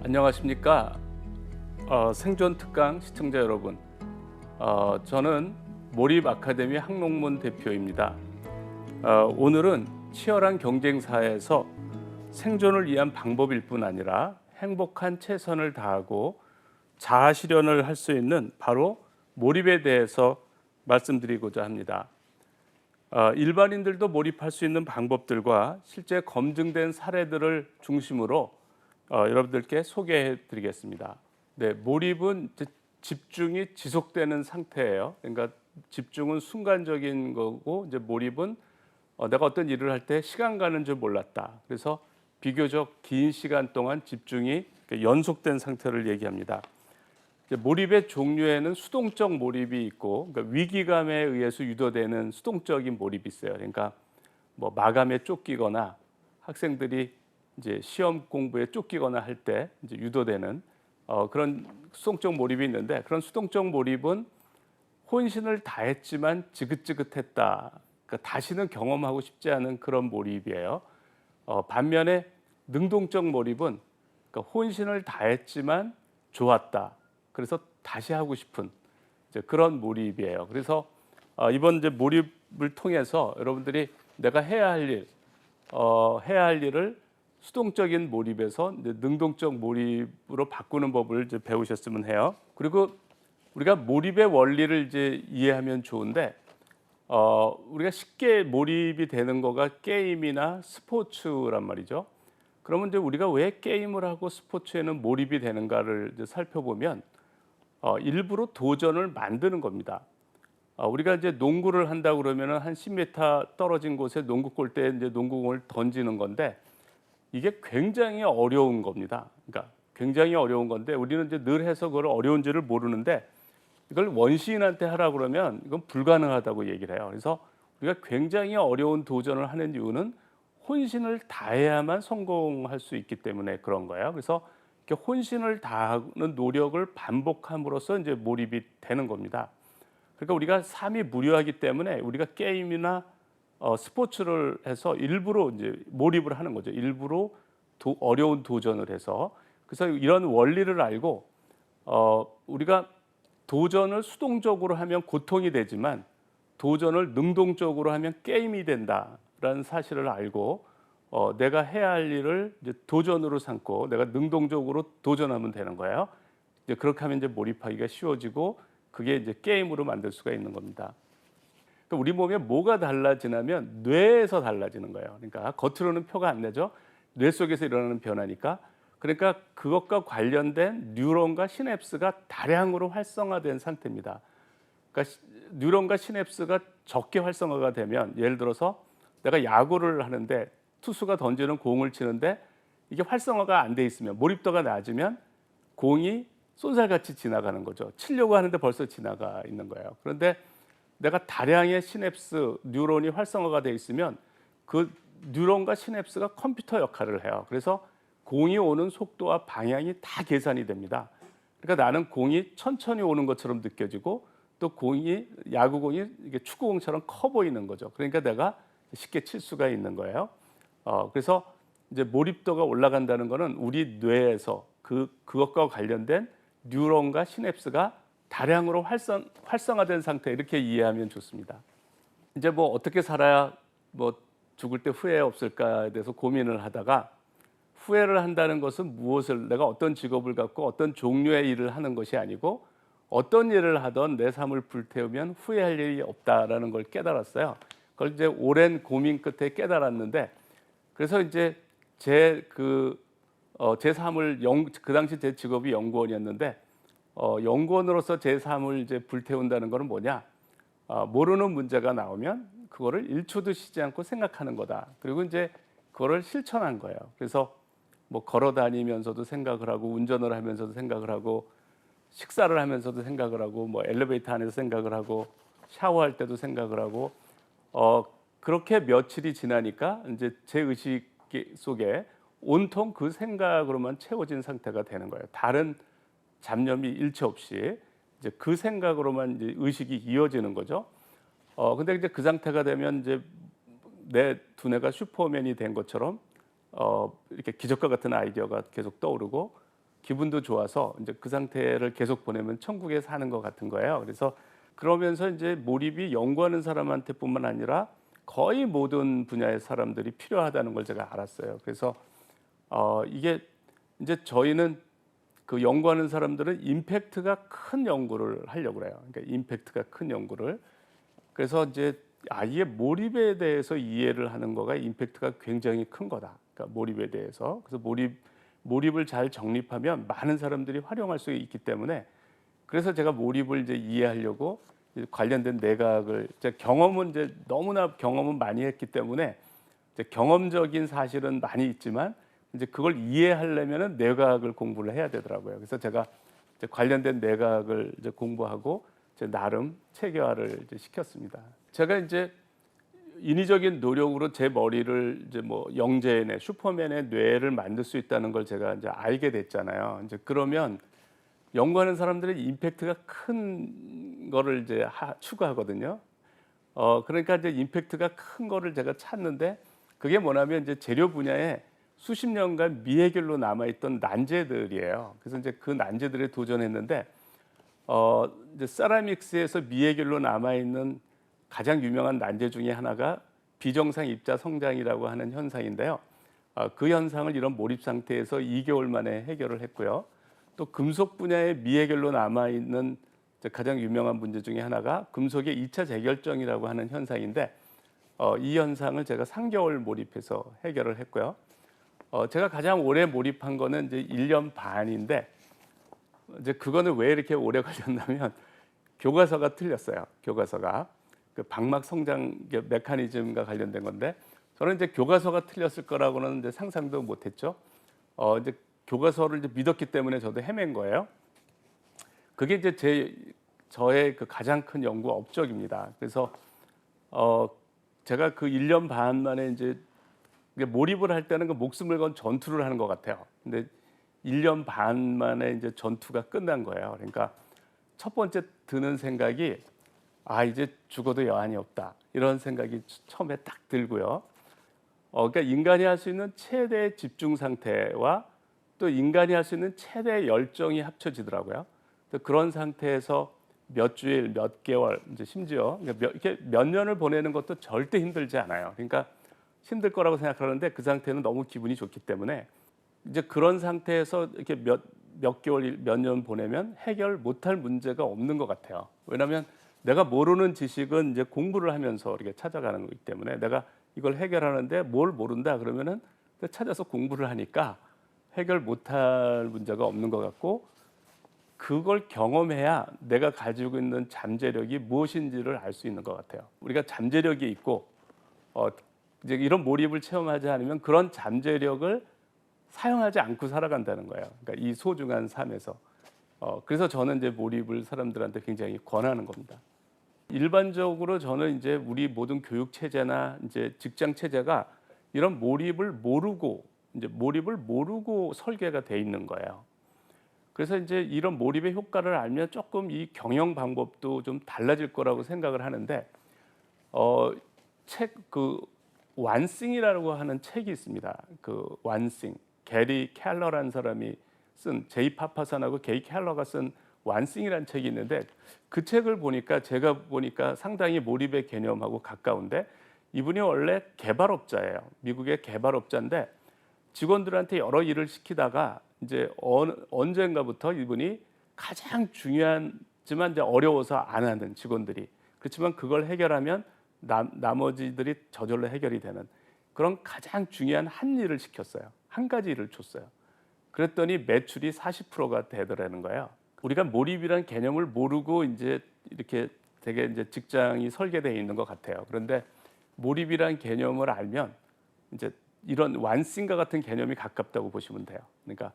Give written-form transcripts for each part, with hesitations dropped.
안녕하십니까. 생존 특강 시청자 여러분. 저는 몰입 아카데미 항목문 대표입니다. 오늘은 치열한 경쟁 사회에서 생존을 위한 방법일 뿐 아니라 행복한 최선을 다하고 자아 실현을 할 수 있는 바로 몰입에 대해서 말씀드리고자 합니다. 일반인들도 몰입할 수 있는 방법들과 실제 검증된 사례들을 중심으로 여러분들께 소개해 드리겠습니다. 네, 몰입은 집중이 지속되는 상태예요. 그러니까 집중은 순간적인 거고, 이제 몰입은 내가 어떤 일을 할 때 시간 가는 줄 몰랐다. 그래서 비교적 긴 시간 동안 집중이 연속된 상태를 얘기합니다. 이제 몰입의 종류에는 수동적 몰입이 있고, 그러니까 위기감에 의해서 유도되는 수동적인 몰입이 있어요. 그러니까 뭐 마감에 쫓기거나 학생들이 이제 시험 공부에 쫓기거나 할 때 이제 유도되는 그런 수동적 몰입이 있는데, 그런 수동적 몰입은 혼신을 다했지만 지긋지긋했다. 그러니까 다시는 경험하고 싶지 않은 그런 몰입이에요. 반면에 능동적 몰입은 그러니까 혼신을 다했지만 좋았다. 그래서 다시 하고 싶은 이제 그런 몰입이에요. 그래서 이번 이제 몰입을 통해서 여러분들이 내가 해야 할 일을 수동적인 몰입에서 이제 능동적 몰입으로 바꾸는 법을 이제 배우셨으면 해요. 그리고 우리가 몰입의 원리를 이제 이해하면 좋은데, 우리가 쉽게 몰입이 되는 거가 게임이나 스포츠란 말이죠. 그러면 이제 우리가 왜 게임을 하고 스포츠에는 몰입이 되는가를 이제 살펴보면 일부러 도전을 만드는 겁니다. 우리가 이제 농구를 한다 그러면은 한 10m 떨어진 곳에 농구 골대에 이제 농구공을 던지는 건데, 이게 굉장히 어려운 겁니다. 그러니까 굉장히 어려운 건데 우리는 이제 늘 해서 그걸 어려운지를 모르는데, 이걸 원시인한테 하라 그러면 이건 불가능하다고 얘기를 해요. 그래서 우리가 굉장히 어려운 도전을 하는 이유는 혼신을 다해야만 성공할 수 있기 때문에 그런 거예요. 그래서 이렇게 혼신을 다하는 노력을 반복함으로써 이제 몰입이 되는 겁니다. 그러니까 우리가 삶이 무료하기 때문에 우리가 게임이나 스포츠를 해서 일부러 이제 몰입을 하는 거죠. 일부러 어려운 도전을 해서. 그래서 이런 원리를 알고 우리가 도전을 수동적으로 하면 고통이 되지만 도전을 능동적으로 하면 게임이 된다라는 사실을 알고 내가 해야 할 일을 이제 도전으로 삼고 내가 능동적으로 도전하면 되는 거예요. 이제 그렇게 하면 이제 몰입하기가 쉬워지고 그게 이제 게임으로 만들 수가 있는 겁니다. 그러니까 우리 몸에 뭐가 달라지냐면 뇌에서 달라지는 거예요. 그러니까 겉으로는 표가 안 내죠. 뇌 속에서 일어나는 변화니까. 그러니까 그것과 관련된 뉴런과 시냅스가 다량으로 활성화된 상태입니다. 그러니까 뉴런과 시냅스가 적게 활성화가 되면, 예를 들어서 내가 야구를 하는데 투수가 던지는 공을 치는데 이게 활성화가 안 돼 있으면, 몰입도가 낮으면 공이 쏜살같이 지나가는 거죠. 치려고 하는데 벌써 지나가 있는 거예요. 그런데 내가 다량의 시냅스, 뉴런이 활성화가 돼 있으면 그 뉴런과 시냅스가 컴퓨터 역할을 해요. 그래서 공이 오는 속도와 방향이 다 계산이 됩니다. 그러니까 나는 공이 천천히 오는 것처럼 느껴지고, 또 야구공이 이게 축구공처럼 커 보이는 거죠. 그러니까 내가 쉽게 칠 수가 있는 거예요. 그래서 이제 몰입도가 올라간다는 것은 우리 뇌에서 그것과 관련된 뉴런과 시냅스가 다량으로 활성화된 상태, 이렇게 이해하면 좋습니다. 이제 뭐 어떻게 살아야 뭐 죽을 때 후회 없을까에 대해서 고민을 하다가, 후회를 한다는 것은 무엇을, 내가 어떤 직업을 갖고 어떤 종류의 일을 하는 것이 아니고 어떤 일을 하던 내 삶을 불태우면 후회할 일이 없다라는 걸 깨달았어요. 그걸 이제 오랜 고민 끝에 깨달았는데, 그래서 이제 제 삶을 그 당시 제 직업이 연구원이었는데, 연구원으로서 제 삶을 이제 불태운다는 것은 뭐냐? 모르는 문제가 나오면 그거를 1초도 쉬지 않고 생각하는 거다. 그리고 이제 그거를 실천한 거예요. 그래서 뭐 걸어 다니면서도 생각을 하고, 운전을 하면서도 생각을 하고, 식사를 하면서도 생각을 하고, 뭐 엘리베이터 안에서 생각을 하고, 샤워할 때도 생각을 하고, 그렇게 며칠이 지나니까 이제 제 의식 속에 온통 그 생각으로만 채워진 상태가 되는 거예요. 다른 잡념이 일체 없이 이제 그 생각으로만 이제 의식이 이어지는 거죠. 근데 이제 그 상태가 되면 이제 내 두뇌가 슈퍼맨이 된 것처럼 이렇게 기적과 같은 아이디어가 계속 떠오르고, 기분도 좋아서 이제 그 상태를 계속 보내면 천국에 사는 것 같은 거예요. 그래서 그러면서 이제 몰입이 연구하는 사람한테뿐만 아니라 거의 모든 분야의 사람들이 필요하다는 걸 제가 알았어요. 그래서 이게 이제 저희는 그 연구하는 사람들은 임팩트가 큰 연구를 하려고 그래요. 그러니까 임팩트가 큰 연구를. 그래서 이제 이게 몰입에 대해서 이해를 하는 거가 임팩트가 굉장히 큰 거다. 그러니까 몰입에 대해서. 그래서 몰입을 잘 정립하면 많은 사람들이 활용할 수 있기 때문에 그래서 제가 몰입을 이제 이해하려고 이제 관련된 내각을 제 경험은 이제 너무나 경험은 많이 했기 때문에 이제 경험적인 사실은 많이 있지만 이제 그걸 이해하려면은 내각을 공부를 해야 되더라고요. 그래서 제가 이제 관련된 내각을 이제 공부하고 이제 나름 체계화를 이제 시켰습니다. 제가 이제 인위적인 노력으로 제 머리를 이제 뭐 영재의 슈퍼맨의 뇌를 만들 수 있다는 걸 제가 이제 알게 됐잖아요. 이제 그러면 연구하는 사람들의 임팩트가 큰 거를 이제 추구하거든요. 그러니까 이제 임팩트가 큰 거를 제가 찾는데 그게 뭐냐면 이제 재료 분야에 수십 년간 미해결로 남아있던 난제들이에요. 그래서 이제 그 난제들에 도전했는데 이제 세라믹스에서 미해결로 남아있는 가장 유명한 난제 중에 하나가 비정상 입자 성장이라고 하는 현상인데요. 그 현상을 이런 몰입 상태에서 2개월 만에 해결을 했고요. 또 금속 분야의 미해결로 남아있는 가장 유명한 문제 중에 하나가 금속의 2차 재결정이라고 하는 현상인데 이 현상을 제가 3개월 몰입해서 해결을 했고요. 제가 가장 오래 몰입한 거는 이제 1년 반인데 이제 그거는 왜 이렇게 오래 걸렸냐면 교과서가 틀렸어요. 교과서가 그 방막 성장 메커니즘과 관련된 건데 저는 이제 교과서가 틀렸을 거라고는 이제 상상도 못했죠. 이제 교과서를 이제 믿었기 때문에 저도 헤맨 거예요. 그게 이제 저의 그 가장 큰 연구 업적입니다. 그래서 제가 그 1년 반 만에 이제 몰입을 할 때는 그 목숨을 건 전투를 하는 것 같아요. 근데 1년 반 만에 이제 전투가 끝난 거예요. 그러니까 첫 번째 드는 생각이 이제 죽어도 여한이 없다. 이런 생각이 처음에 딱 들고요. 그러니까 인간이 할 수 있는 최대 집중 상태와 또 인간이 할 수 있는 최대 열정이 합쳐지더라고요. 그런 상태에서 몇 주일, 몇 개월, 이제 심지어 이렇게 몇 년을 보내는 것도 절대 힘들지 않아요. 그러니까 힘들 거라고 생각하는데 그 상태는 너무 기분이 좋기 때문에 이제 그런 상태에서 이렇게 몇 개월, 몇 년 보내면 해결 못할 문제가 없는 것 같아요. 왜냐하면 내가 모르는 지식은 이제 공부를 하면서 이렇게 찾아가는 거기 때문에 내가 이걸 해결하는데 뭘 모른다 그러면은 찾아서 공부를 하니까 해결 못할 문제가 없는 것 같고 그걸 경험해야 내가 가지고 있는 잠재력이 무엇인지를 알 수 있는 것 같아요. 우리가 잠재력이 있고 이제 이런 몰입을 체험하지 않으면 그런 잠재력을 사용하지 않고 살아간다는 거예요. 그러니까 이 소중한 삶에서. 그래서 저는 이제 몰입을 사람들한테 굉장히 권하는 겁니다. 일반적으로 저는 이제 우리 모든 교육 체제나 이제 직장 체제가 이런 몰입을 모르고 설계가 돼 있는 거예요. 그래서 이제 이런 몰입의 효과를 알면 조금 이 경영 방법도 좀 달라질 거라고 생각을 하는데 책 그 완싱이라고 하는 책이 있습니다. 그 완싱 게리 켈러라는 사람이 쓴 제이 파파산하고 게이 켈러가 쓴 완싱이라는 책이 있는데 그 책을 보니까 제가 보니까 상당히 몰입의 개념하고 가까운데 이분이 원래 개발업자예요. 미국의 개발업자인데 직원들한테 여러 일을 시키다가 이제 언젠가부터 이분이 가장 중요하지만 이제 어려워서 안 하는 직원들이 그렇지만 그걸 해결하면 나머지들이 저절로 해결이 되는 그런 가장 중요한 한 일을 시켰어요. 한 가지 일을 줬어요. 그랬더니 매출이 40%가 되더라는 거예요. 우리가 몰입이라는 개념을 모르고 이제 이렇게 되게 이제 직장이 설계되어 있는 것 같아요. 그런데 몰입이라는 개념을 알면 이제 이런 완싱과 같은 개념이 가깝다고 보시면 돼요. 그러니까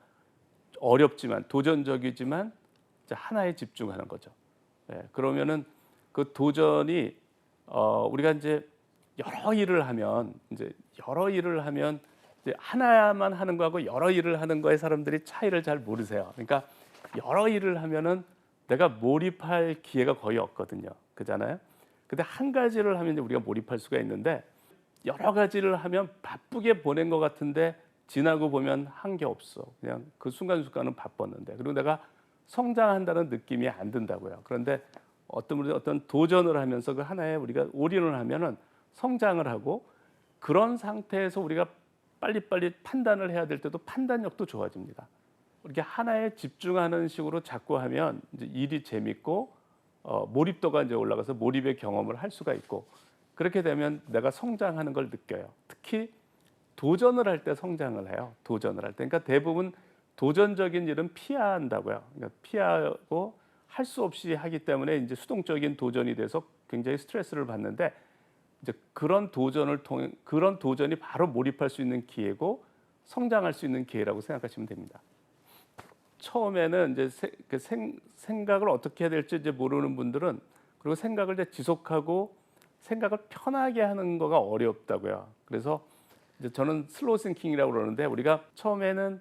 어렵지만 도전적이지만 하나에 집중하는 거죠. 그러면은 그 도전이 우리가 이제 여러 일을 하면 이제 하나만 하는 거하고 여러 일을 하는 거에 사람들이 차이를 잘 모르세요. 그러니까 여러 일을 하면은 내가 몰입할 기회가 거의 없거든요. 그잖아요. 근데 한 가지를 하면 이제 우리가 몰입할 수가 있는데 여러 가지를 하면 바쁘게 보낸 것 같은데 지나고 보면 한 게 없어. 그냥 그 순간순간은 바빴는데. 그리고 내가 성장한다는 느낌이 안 든다고요. 그런데 어떤 도전을 하면서 그 하나에 우리가 올인을 하면은 성장을 하고 그런 상태에서 우리가 빨리빨리 판단을 해야 될 때도 판단력도 좋아집니다. 이렇게 하나에 집중하는 식으로 자꾸 하면 이제 일이 재밌고 몰입도가 이제 올라가서 몰입의 경험을 할 수가 있고 그렇게 되면 내가 성장하는 걸 느껴요. 특히 도전을 할 때 성장을 해요. 도전을 할 때. 그러니까 대부분 도전적인 일은 피한다고요. 그러니까 피하고 할 수 없이 하기 때문에 이제 수동적인 도전이 돼서 굉장히 스트레스를 받는데 이제 그런 도전이 바로 몰입할 수 있는 기회고 성장할 수 있는 기회라고 생각하시면 됩니다. 처음에는 이제 생각을 어떻게 해야 될지 이제 모르는 분들은 그리고 생각을 이제 지속하고 생각을 편하게 하는 거가 어렵다고요. 그래서 이제 저는 슬로우 싱킹이라고 그러는데 우리가 처음에는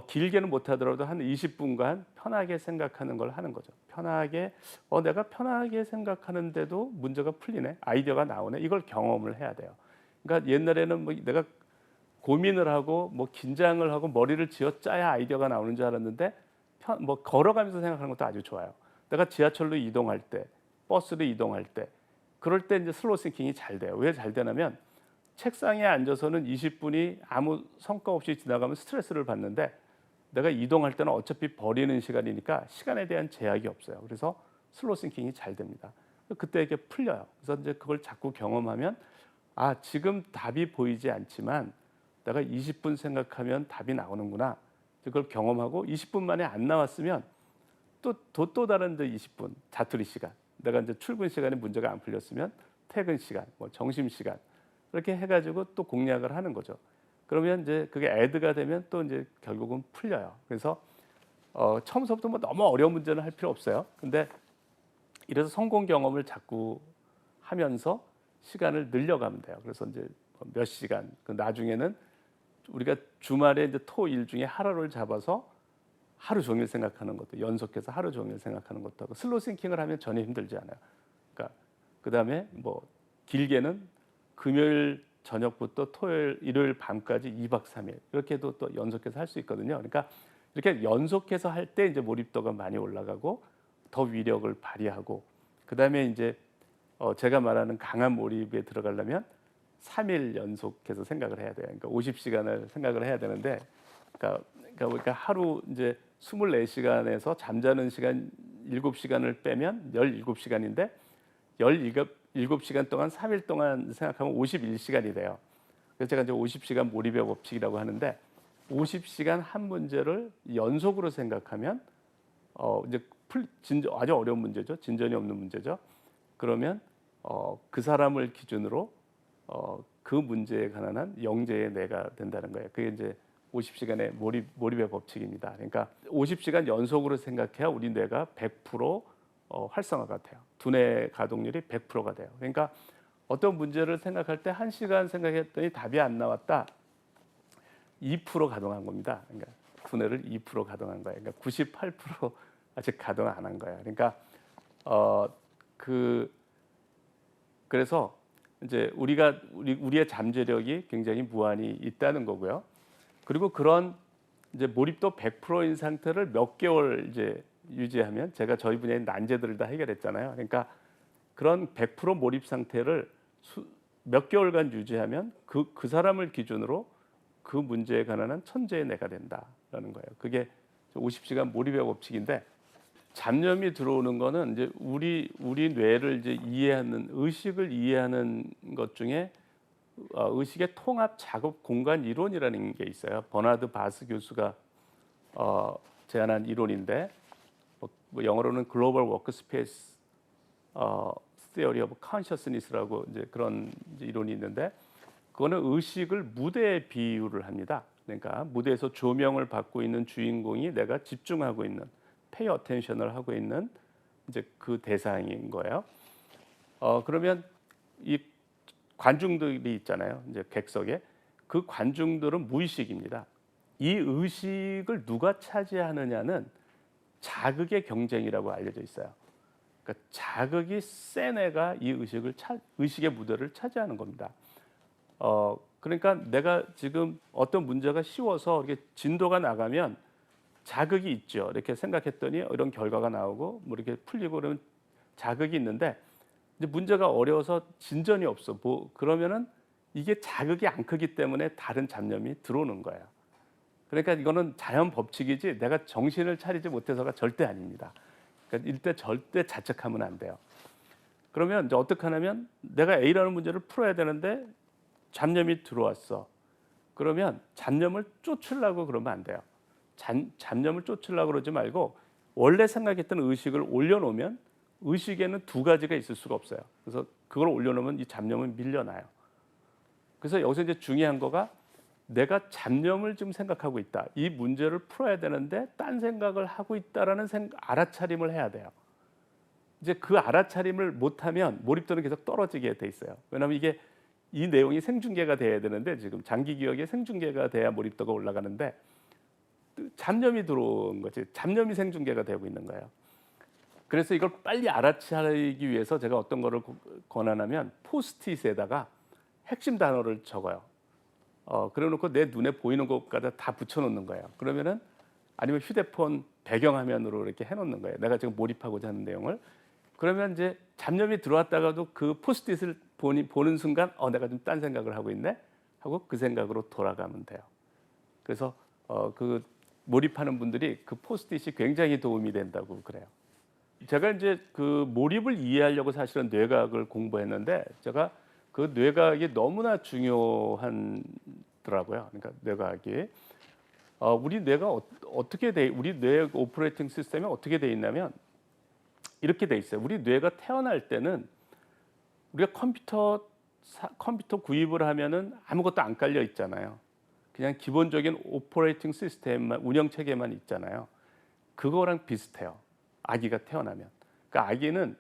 길게는 못 하더라도 한 20분간 편하게 생각하는 걸 하는 거죠. 편하게 내가 편하게 생각하는데도 문제가 풀리네. 아이디어가 나오네. 이걸 경험을 해야 돼요. 그러니까 옛날에는 뭐 내가 고민을 하고 뭐 긴장을 하고 머리를 쥐어짜야 아이디어가 나오는 줄 알았는데 뭐 걸어가면서 생각하는 것도 아주 좋아요. 내가 지하철로 이동할 때, 버스로 이동할 때 그럴 때 이제 슬로우 싱킹이 잘 돼요. 왜 잘 되냐면 책상에 앉아서는 20분이 아무 성과 없이 지나가면 스트레스를 받는데 내가 이동할 때는 어차피 버리는 시간이니까 시간에 대한 제약이 없어요. 그래서 슬로우 싱킹이 잘 됩니다. 그때 이게 풀려요. 그래서 이제 그걸 자꾸 경험하면 지금 답이 보이지 않지만 내가 20분 생각하면 답이 나오는구나. 그걸 경험하고 20분 만에 안 나왔으면 또 다른 20분 자투리 시간. 내가 이제 출근 시간에 문제가 안 풀렸으면 퇴근 시간, 뭐 점심 시간 이렇게 해가지고 또 공략을 하는 거죠. 그러면 이제 그게 애드가 되면 또 이제 결국은 풀려요. 그래서 처음부터 뭐 너무 어려운 문제는 할 필요 없어요. 근데 이래서 성공 경험을 자꾸 하면서 시간을 늘려가면 돼요. 그래서 이제 몇 시간, 나중에는 우리가 주말에 이제 토 일 중에 하루를 잡아서 하루 종일 생각하는 것도 연속해서 하루 종일 생각하는 것도 하고 슬로우 싱킹을 하면 전혀 힘들지 않아요. 그러니까 그다음에 뭐 길게는 금요일 저녁부터 토요일, 일요일 밤까지 2박 3일 이렇게도 또 연속해서 할 수 있거든요. 그러니까 이렇게 연속해서 할 때 이제 몰입도가 많이 올라가고 더 위력을 발휘하고 그다음에 이제 제가 말하는 강한 몰입에 들어가려면 3일 연속해서 생각을 해야 돼요. 그러니까 50시간을 생각을 해야 되는데 그러니까 하루 이제 24시간에서 잠자는 시간 7시간을 빼면 17시간인데 17시간 동안 3일 동안 생각하면 51시간이 돼요. 그래서 제가 이제 50시간 몰입의 법칙이라고 하는데 50시간 한 문제를 연속으로 생각하면 이제 아주 어려운 문제죠. 진전이 없는 문제죠. 그러면 그 사람을 기준으로 그 문제에 관한 한 영재의 뇌가 된다는 거예요. 그게 이제 50시간의 몰입의 법칙입니다. 그러니까 50시간 연속으로 생각해야 우리 뇌가 100% 활성화가 돼요. 두뇌 가동률이 100%가 돼요. 그러니까 어떤 문제를 생각할 때 1시간 생각했더니 답이 안 나왔다. 2% 가동한 겁니다. 그러니까 두뇌를 2% 가동한 거예요. 그러니까 98% 아직 가동 안 한 거예요. 그러니까 그래서 이제 우리의 잠재력이 굉장히 무한히 있다는 거고요. 그리고 그런 이제 몰입도 100%인 상태를 몇 개월 이제 유지하면 제가 저희 분야의 난제들을 다 해결했잖아요. 그러니까 그런 100% 몰입 상태를 몇 개월간 유지하면 그 사람을 기준으로 그 문제에 관한 한 천재의 뇌가 된다라는 거예요. 그게 50시간 몰입의 법칙인데 잡념이 들어오는 거는 이제 우리 뇌를 이제 이해하는 의식을 이해하는 것 중에 의식의 통합 작업 공간 이론이라는 게 있어요. 버나드 바스 교수가 제안한 이론인데 뭐 영어로는 글로벌 워크스페이스 Theory of Consciousness라고 이제 그런 이제 이론이 있는데 그거는 의식을 무대에 비유를 합니다. 그러니까 무대에서 조명을 받고 있는 주인공이 내가 집중하고 있는 pay attention을 하고 있는 이제 그 대상인 거예요. 그러면 이 관중들이 있잖아요. 이제 객석에 그 관중들은 무의식입니다. 이 의식을 누가 차지하느냐는 자극의 경쟁이라고 알려져 있어요. 그러니까 자극이 센 애가 이 의식의 무대를 차지하는 겁니다. 그러니까 내가 지금 어떤 문제가 쉬워서 이렇게 진도가 나가면 자극이 있죠. 이렇게 생각했더니 이런 결과가 나오고 뭐 이렇게 풀리고 그러면 자극이 있는데 이제 문제가 어려워서 진전이 없어. 뭐 그러면은 이게 자극이 안 크기 때문에 다른 잡념이 들어오는 거예요. 그러니까 이거는 자연 법칙이지 내가 정신을 차리지 못해서가 절대 아닙니다. 그러니까 일단 절대 자책하면 안 돼요. 그러면 이제 어떻게 하냐면 내가 A라는 문제를 풀어야 되는데 잡념이 들어왔어. 그러면 잡념을 쫓으려고 그러면 안 돼요. 잡념을 쫓으려고 그러지 말고 원래 생각했던 의식을 올려놓으면 의식에는 두 가지가 있을 수가 없어요. 그래서 그걸 올려놓으면 이 잡념은 밀려나요. 그래서 여기서 이제 중요한 거가 내가 잡념을 좀 생각하고 있다. 이 문제를 풀어야 되는데 딴 생각을 하고 있다라는 알아차림을 해야 돼요. 이제 그 알아차림을 못하면 몰입도는 계속 떨어지게 돼 있어요. 왜냐하면 이게 이 내용이 생중계가 돼야 되는데 지금 장기 기억에 생중계가 돼야 몰입도가 올라가는데 잡념이 들어온 거지. 잡념이 생중계가 되고 있는 거예요. 그래서 이걸 빨리 알아차리기 위해서 제가 어떤 거를 권하냐면 포스트잇에다가 핵심 단어를 적어요. 그래놓고 내 눈에 보이는 것까지 다 붙여놓는 거예요. 그러면은 아니면 휴대폰 배경화면으로 이렇게 해놓는 거예요. 내가 지금 몰입하고자 하는 내용을. 그러면 이제 잡념이 들어왔다가도 그 포스트잇을 보는 순간 내가 좀 딴 생각을 하고 있네 하고 그 생각으로 돌아가면 돼요. 그래서 그 몰입하는 분들이 그 포스트잇이 굉장히 도움이 된다고 그래요. 제가 이제 그 몰입을 이해하려고 사실은 뇌과학을 공부했는데 제가 그 뇌과학이 너무나 중요하더라고요. 그러니까 뇌과학이 우리 뇌가 우리 뇌 오퍼레이팅 시스템이 어떻게 돼 있냐면 이렇게 돼 있어요. 우리 뇌가 태어날 때는 우리가 컴퓨터 구입을 하면은 아무것도 안 깔려 있잖아요. 그냥 기본적인 오퍼레이팅 시스템만 운영 체계만 있잖아요. 그거랑 비슷해요. 아기가 태어나면. 그러니까 아기는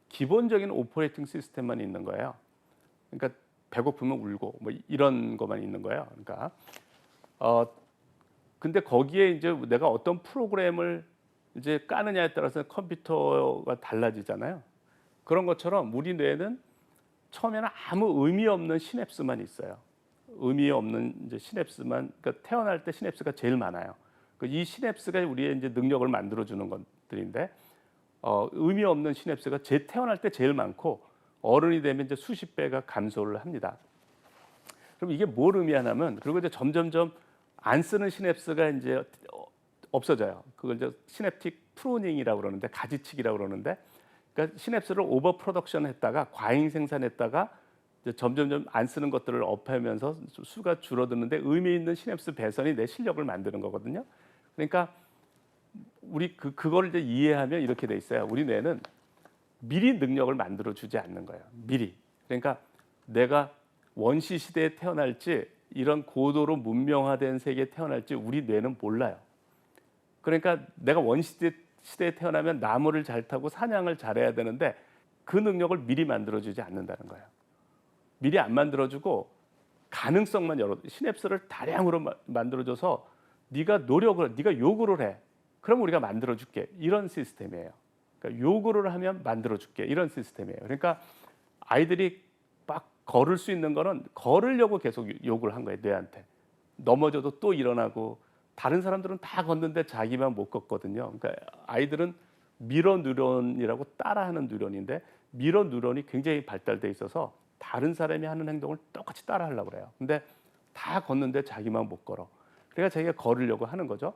기본적인 오퍼레이팅 시스템만 있는 거예요. 그러니까 배고프면 울고 뭐 이런 것만 있는 거예요. 그러니까 근데 거기에 이제 내가 어떤 프로그램을 이제 까느냐에 따라서 컴퓨터가 달라지잖아요. 그런 것처럼 우리 뇌는 처음에는 아무 의미 없는 시냅스만 있어요. 의미 없는 이제 시냅스만, 그러니까 태어날 때 시냅스가 제일 많아요. 이 시냅스가 우리의 이제 능력을 만들어주는 것들인데 의미 없는 시냅스가 태어날 때 제일 많고 어른이 되면 이제 수십 배가 감소를 합니다. 그럼 이게 뭘 의미하냐면 그리고 이제 점점점 안 쓰는 시냅스가 이제 없어져요. 그걸 이제 시냅틱 프루닝이라고 그러는데 가지치기라고 그러는데 그러니까 시냅스를 오버 프로덕션 했다가 과잉 생산했다가 이제 점점점 안 쓰는 것들을 업하면서 수가 줄어드는데 의미 있는 시냅스 배선이 내 실력을 만드는 거거든요. 그러니까 우리 그걸 이제 이해하면 이렇게 돼 있어요. 우리 뇌는 미리 능력을 만들어 주지 않는 거예요. 미리. 그러니까 내가 원시 시대에 태어날지 이런 고도로 문명화된 세계에 태어날지 우리 뇌는 몰라요. 그러니까 내가 원시 시대에 태어나면 나무를 잘 타고 사냥을 잘해야 되는데 그 능력을 미리 만들어 주지 않는다는 거예요. 미리 안 만들어 주고 가능성만 시냅스를 다량으로 만들어 줘서 네가 요구를 해. 그럼 우리가 만들어 줄게. 이런 시스템이에요. 그러니까 요구를 하면 만들어 줄게. 이런 시스템이에요. 그러니까 아이들이 막 걸을 수 있는 거는 걸으려고 계속 요구를 한 거예요. 뇌한테. 넘어져도 또 일어나고 다른 사람들은 다 걷는데 자기만 못 걷거든요. 그러니까 아이들은 미러 뉴런이라고 따라하는 뉴런인데 미러 뉴런이 굉장히 발달돼 있어서 다른 사람이 하는 행동을 똑같이 따라하려고 그래요. 근데 다 걷는데 자기만 못 걸어. 그러니까 자기가 걸으려고 하는 거죠.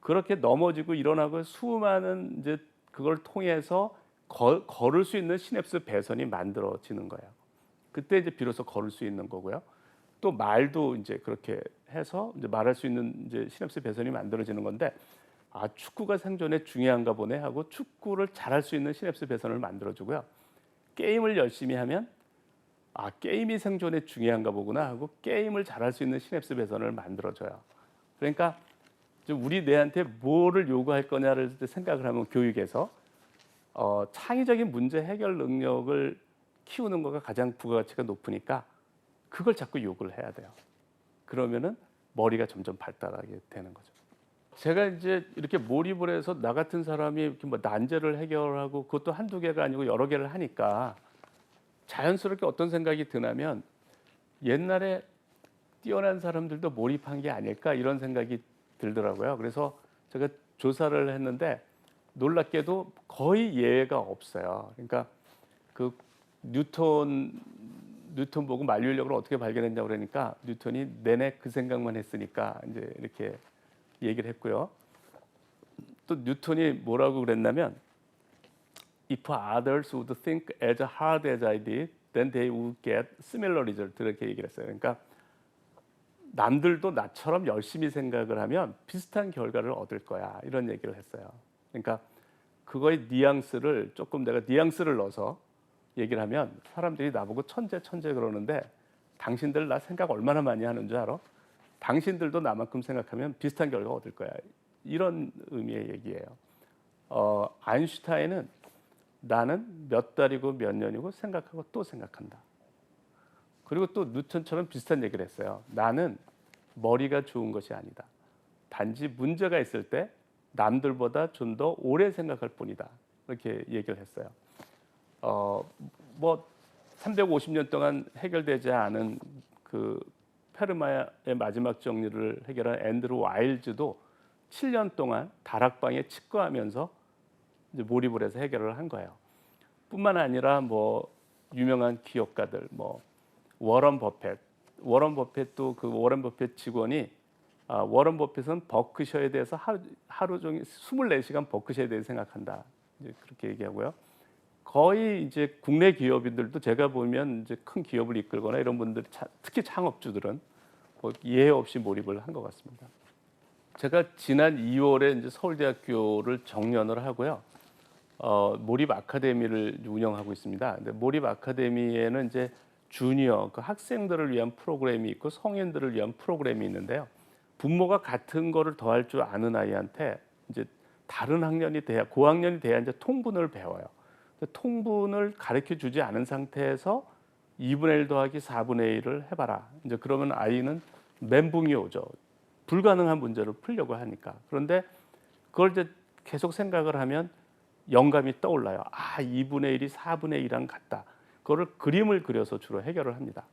그렇게 넘어지고 일어나고 수많은 이제 그걸 통해서 걸을 수 있는 시냅스 배선이 만들어지는 거예요. 그때 이제 비로소 걸을 수 있는 거고요. 또 말도 이제 그렇게 해서 이제 말할 수 있는 이제 시냅스 배선이 만들어지는 건데 축구가 생존에 중요한가 보네 하고 축구를 잘할 수 있는 시냅스 배선을 만들어주고요. 게임을 열심히 하면 게임이 생존에 중요한가 보구나 하고 게임을 잘할 수 있는 시냅스 배선을 만들어줘요. 그러니까 우리 뇌한테 뭐를 요구할 거냐를 생각을 하면 교육에서 창의적인 문제 해결 능력을 키우는 거가 가장 부가가치가 높으니까 그걸 자꾸 요구를 해야 돼요. 그러면은 머리가 점점 발달하게 되는 거죠. 제가 이제 이렇게 몰입을 해서 나 같은 사람이 이렇게 뭐 난제를 해결하고 그것도 한두 개가 아니고 여러 개를 하니까 자연스럽게 어떤 생각이 드냐면 옛날에 뛰어난 사람들도 몰입한 게 아닐까 이런 생각이 들더라고요. 그래서 제가 조사를 했는데 놀랍게도 거의 예외가 없어요. 그러니까 그 뉴턴 보고 만류인력을 어떻게 발견했냐고 그러니까 뉴턴이 내내 그 생각만 했으니까 이제 이렇게 얘기를 했고요. 또 뉴턴이 뭐라고 그랬냐면 If others would think as hard as I did, then they would get similar result 이렇게 얘기를 했어요. 그러니까 남들도 나처럼 열심히 생각을 하면 비슷한 결과를 얻을 거야 이런 얘기를 했어요. 그러니까 그거의 뉘앙스를 조금 내가 뉘앙스를 넣어서 얘기를 하면 사람들이 나보고 천재 그러는데 당신들 나 생각 얼마나 많이 하는 줄 알아? 당신들도 나만큼 생각하면 비슷한 결과 얻을 거야. 이런 의미의 얘기예요. 아인슈타인은 나는 몇 달이고 몇 년이고 생각하고 또 생각한다. 그리고 또 뉴턴처럼 비슷한 얘기를 했어요. 나는 머리가 좋은 것이 아니다. 단지 문제가 있을 때 남들보다 좀 더 오래 생각할 뿐이다. 이렇게 얘기를 했어요. 뭐 350년 동안 해결되지 않은 그 페르마의 마지막 정리를 해결한 앤드루 와일즈도 7년 동안 다락방에 치과하면서 이제 몰입을 해서 해결을 한 거예요. 뿐만 아니라 뭐 유명한 기업가들 뭐 워런 버핏도 그 워런 버핏 직원이 워런 버핏은 버크셔에 대해서 하루 종일 24시간 버크셔에 대해서 생각한다. 이제 그렇게 얘기하고요. 거의 이제 국내 기업인들도 제가 보면 이제 큰 기업을 이끌거나 이런 분들 특히 창업주들은 뭐 예외 없이 몰입을 한 것 같습니다. 제가 지난 2월에 이제 서울대학교를 정년을 하고요. 몰입 아카데미를 운영하고 있습니다. 근데 몰입 아카데미에는 이제 주니어 그 학생들을 위한 프로그램이 있고 성인들을 위한 프로그램이 있는데요. 부모가 같은 거를 더 할 줄 아는 아이한테 이제 다른 학년이 돼야 고학년이 돼야 이제 통분을 배워요. 통분을 가르쳐 주지 않은 상태에서 2분의 1 더하기 4분의 1을 해봐라. 이제 그러면 아이는 멘붕이 오죠. 불가능한 문제를 풀려고 하니까. 그런데 그걸 이제 계속 생각을 하면 영감이 떠올라요. 2분의 1이 4분의 1이랑 같다. 그거를 그림을 그려서 주로 해결을 합니다.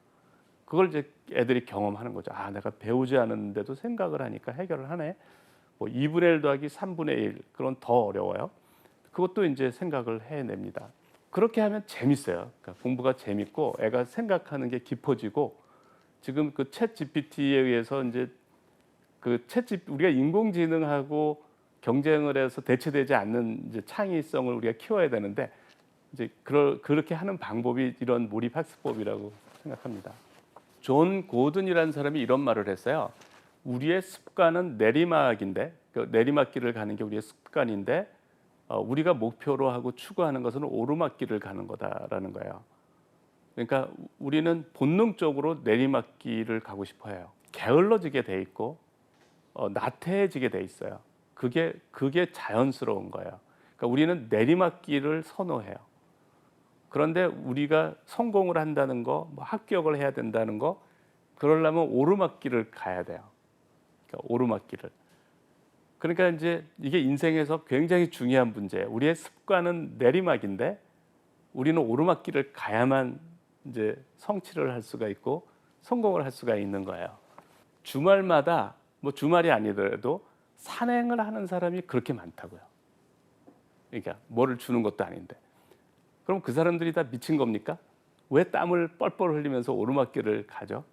그걸 이제 애들이 경험하는 거죠. 내가 배우지 않았는데도 생각을 하니까 해결을 하네. 뭐 2분의 1 더하기 3분의 1 그건 더 어려워요. 그것도 이제 생각을 해냅니다. 그렇게 하면 재밌어요. 그러니까 공부가 재밌고 애가 생각하는 게 깊어지고 지금 그 챗 GPT에 의해서 이제 우리가 인공지능하고 경쟁을 해서 대체되지 않는 이제 창의성을 우리가 키워야 되는데 이제 그렇게 하는 방법이 이런 몰입 학습법이라고 생각합니다. 존 고든이라는 사람이 이런 말을 했어요. 우리의 습관은 내리막인데 내리막길을 가는 게 우리의 습관인데 우리가 목표로 하고 추구하는 것은 오르막길을 가는 거다라는 거예요. 그러니까 우리는 본능적으로 내리막길을 가고 싶어해요. 게을러지게 돼 있고 나태해지게 돼 있어요. 그게 자연스러운 거예요. 그러니까 우리는 내리막길을 선호해요. 그런데 우리가 성공을 한다는 거, 뭐 합격을 해야 된다는 거, 그러려면 오르막길을 가야 돼요. 그러니까 오르막길을. 그러니까 이제 이게 인생에서 굉장히 중요한 문제예요. 우리의 습관은 내리막인데 우리는 오르막길을 가야만 이제 성취를 할 수가 있고 성공을 할 수가 있는 거예요. 주말마다 뭐 주말이 아니더라도 산행을 하는 사람이 그렇게 많다고요. 그러니까 뭐를 주는 것도 아닌데. 그럼 그 사람들이 다 미친 겁니까? 왜 땀을 뻘뻘 흘리면서 오르막길을 가죠?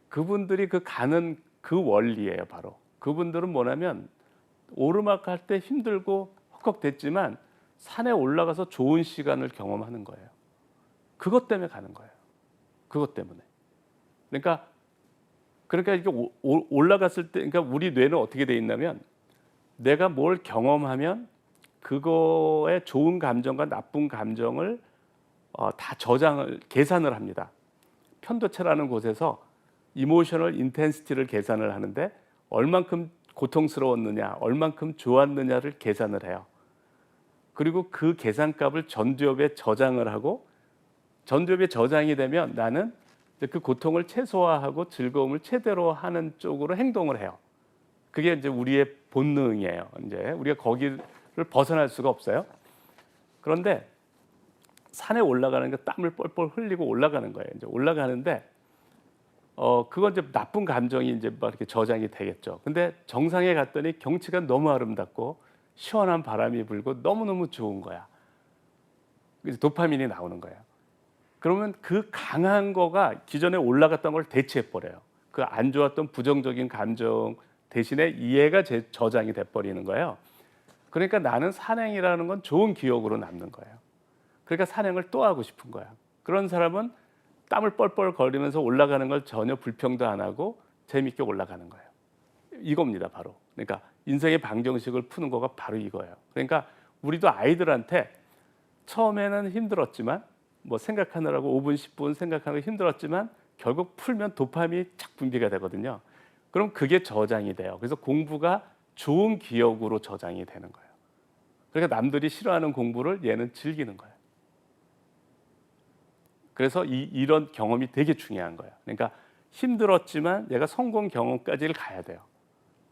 그분들이 가는 그 원리예요, 바로. 그분들은 뭐냐면 오르막 갈 때 힘들고 헉헉댔지만 산에 올라가서 좋은 시간을 경험하는 거예요. 그것 때문에 가는 거예요. 그것 때문에. 그러니까 이게 올라갔을 때, 그러니까 우리 뇌는 어떻게 돼 있냐면 내가 뭘 경험하면 그거의 좋은 감정과 나쁜 감정을 다 계산을 합니다. 편도체라는 곳에서 이모셔널 인텐시티를 계산을 하는데 얼만큼 고통스러웠느냐, 얼만큼 좋았느냐를 계산을 해요. 그리고 그 계산값을 전두엽에 저장을 하고 전두엽에 저장이 되면 나는 그 고통을 최소화하고 즐거움을 최대로 하는 쪽으로 행동을 해요. 그게 이제 우리의 본능이에요. 이제 우리가 거기를 벗어날 수가 없어요. 그런데 산에 올라가는 게 땀을 뻘뻘 흘리고 올라가는 거예요. 이제 올라가는데 그건 이제 나쁜 감정이 이제 막 이렇게 저장이 되겠죠. 근데 정상에 갔더니 경치가 너무 아름답고 시원한 바람이 불고 너무너무 좋은 거야. 그래서 도파민이 나오는 거예요. 그러면 그 강한 거가 기존에 올라갔던 걸 대체해 버려요. 그 안 좋았던 부정적인 감정 대신에 이해가 저장이 돼 버리는 거예요. 그러니까 나는 산행이라는 건 좋은 기억으로 남는 거예요. 그러니까 산행을 또 하고 싶은 거야. 그런 사람은 땀을 뻘뻘 거리면서 올라가는 걸 전혀 불평도 안 하고 재밌게 올라가는 거예요. 이겁니다, 바로. 그러니까 인생의 방정식을 푸는 거가 바로 이거예요. 그러니까 우리도 아이들한테 처음에는 힘들었지만 뭐 생각하느라고 5분, 10분 생각하는 게 힘들었지만 결국 풀면 도파민이 착 분비가 되거든요. 그럼 그게 저장이 돼요. 그래서 공부가 좋은 기억으로 저장이 되는 거예요. 그러니까 남들이 싫어하는 공부를 얘는 즐기는 거예요. 그래서 이런 경험이 되게 중요한 거예요. 그러니까 힘들었지만 얘가 성공 경험까지를 가야 돼요.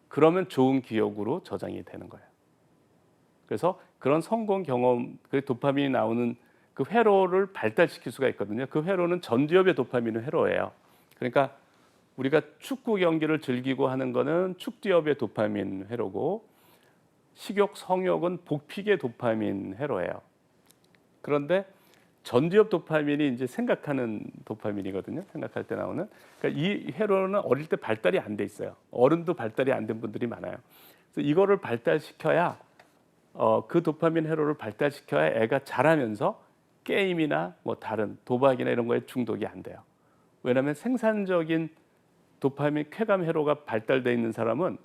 그러면 좋은 기억으로 저장이 되는 거예요. 그래서 그런 성공 경험, 그 도파민이 나오는 그 회로를 발달시킬 수가 있거든요. 그 회로는 전두엽의 도파민은 회로예요. 그러니까 우리가 축구 경기를 즐기고 하는 거는 축두엽의 도파민 회로고 식욕, 성욕은 복픽의 도파민 회로예요. 그런데 전두엽 도파민이 이제 생각하는 도파민이거든요. 생각할 때 나오는. 그러니까 이 회로는 어릴 때 발달이 안 돼 있어요. 어른도 발달이 안 된 분들이 많아요. 그래서 이거를 발달시켜야 그 도파민 회로를 발달시켜야 애가 자라면서 게임이나 뭐 다른 도박이나 이런 거에 중독이 안 돼요. 왜냐하면 생산적인 도파민 쾌감 회로가 발달되어 있는 사람은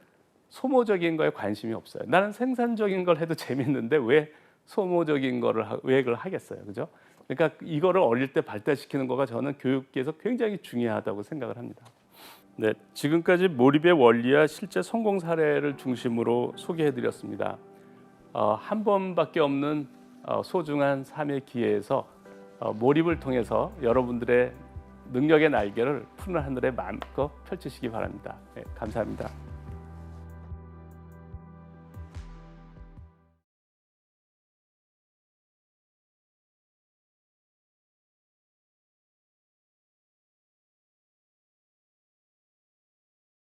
소모적인 거에 관심이 없어요. 나는 생산적인 걸 해도 재밌는데 왜 소모적인 거를 왜 그걸 하겠어요, 그죠? 그러니까 이거를 어릴 때 발달시키는 거가 저는 교육계에서 굉장히 중요하다고 생각을 합니다. 네, 지금까지 몰입의 원리와 실제 성공 사례를 중심으로 소개해드렸습니다. 한 번밖에 없는 소중한 삶의 기회에서 몰입을 통해서 여러분들의 능력의 날개를 푸른 하늘에 마음껏 펼치시기 바랍니다. 네, 감사합니다.